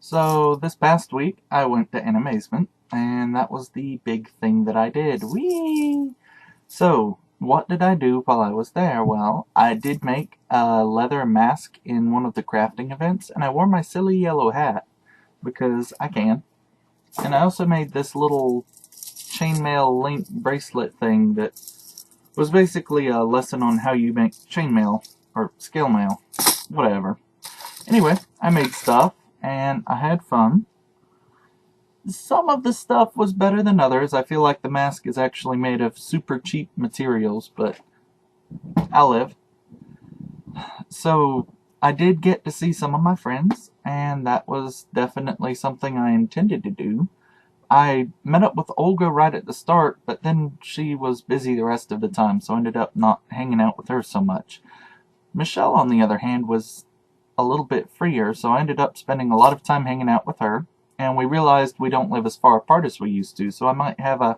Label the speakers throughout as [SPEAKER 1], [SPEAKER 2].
[SPEAKER 1] So this past week I went to Animazement, and that was the big thing that I did. Whee! So what did I do while I was there? Well, I did make a leather mask in one of the crafting events, and I wore my silly yellow hat because I can. And I also made this little chainmail link bracelet thing that was basically a lesson on how you make chainmail or scale mail, whatever. Anyway, I made stuff and I had fun. Some of the stuff was better than others. I feel like the mask is actually made of super cheap materials, but I'll live. So I did get to see some of my friends, and that was definitely something I intended to do. I met up with Olga right at the start, but then she was busy the rest of the time, so I ended up not hanging out with her so much. Michelle, on the other hand, was a little bit freer, so I ended up spending a lot of time hanging out with her, and we realized we don't live as far apart as we used to, so I might have a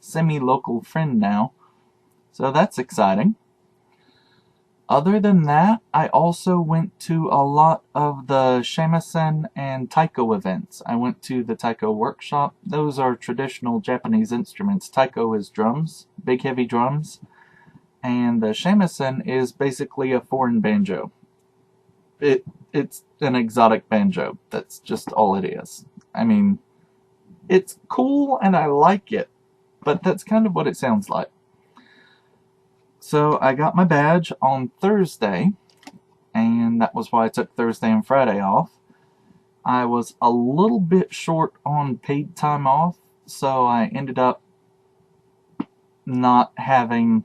[SPEAKER 1] semi-local friend now. So that's exciting. Other than that, I also went to a lot of the shamisen and taiko events. I went to the taiko workshop. Those are traditional Japanese instruments. Taiko is drums, big heavy drums, and the shamisen is basically a foreign banjo. It's an exotic banjo. That's just all it is. I mean, it's cool and I like it, but that's kind of what it sounds like. So I got my badge on Thursday, and that was why I took Thursday and Friday off. I was a little bit short on paid time off, so I ended up not having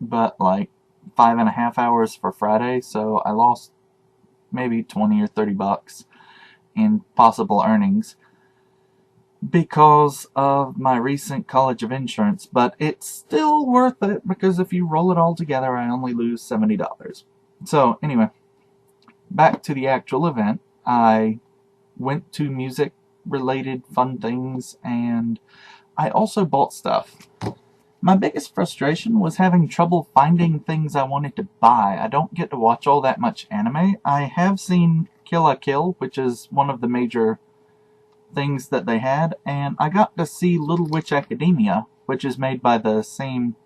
[SPEAKER 1] but like 5.5 hours for Friday, so I lost maybe 20 or 30 bucks in possible earnings because of my recent College of Insurance, but it's still worth it because if you roll it all together, I only lose $70. So anyway, back to the actual event. I went to music related fun things, and I also bought stuff. My biggest frustration was having trouble finding things I wanted to buy. I don't get to watch all that much anime. I have seen Kill la Kill, which is one of the major things that they had, and I got to see Little Witch Academia, which is made by the same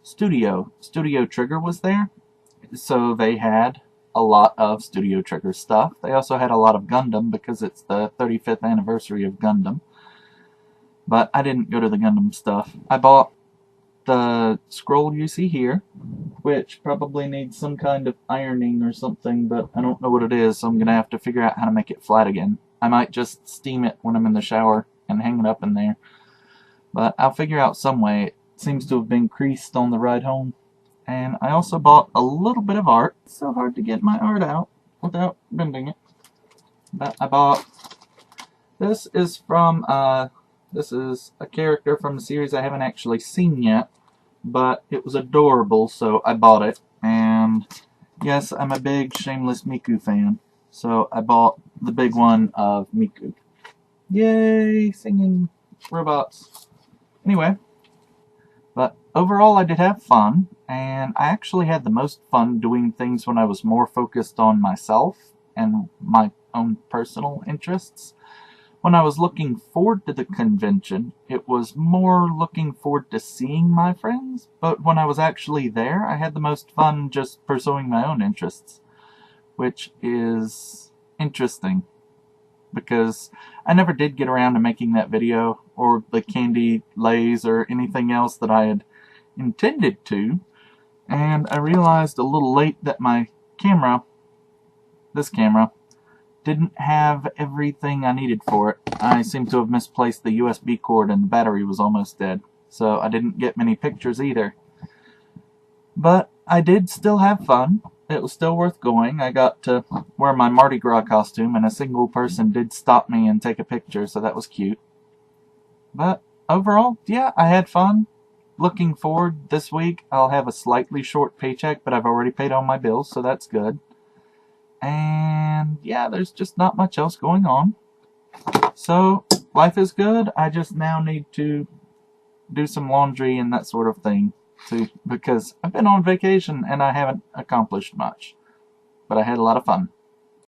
[SPEAKER 1] studio. Studio Trigger was there, so they had a lot of Studio Trigger stuff. They also had a lot of Gundam because it's the 35th anniversary of Gundam, but I didn't go to the Gundam stuff. I bought the scroll you see here, which probably needs some kind of ironing or something, but I don't know what it is, so I'm gonna have to figure out how to make it flat again. I might just steam it when I'm in the shower and hang it up in there, but I'll figure out some way. It seems to have been creased on the ride home. And I also bought a little bit of art. It's so hard to get my art out without bending it. But I bought, this is from this is a character from a series I haven't actually seen yet, but it was adorable, so I bought it. And yes, I'm a big Shameless Miku fan, so I bought the big one of Miku. Yay, singing robots. Anyway, but overall I did have fun, and I actually had the most fun doing things when I was more focused on myself and my own personal interests. When I was looking forward to the convention, it was more looking forward to seeing my friends, but when I was actually there, I had the most fun just pursuing my own interests, which is interesting, because I never did get around to making that video, or the candy lays, or anything else that I had intended to, and I realized a little late that my camera, this camera, didn't have everything I needed for it. I seem to have misplaced the USB cord and the battery was almost dead, so I didn't get many pictures either. But I did still have fun. It was still worth going. I got to wear my Mardi Gras costume, and a single person did stop me and take a picture, so that was cute. But overall, yeah, I had fun. Looking forward this week, I'll have a slightly short paycheck, but I've already paid all my bills, so that's good. And yeah, there's just not much else going on. So, life is good. I just now need to do some laundry and that sort of thing, because I've been on vacation and I haven't accomplished much. But I had a lot of fun.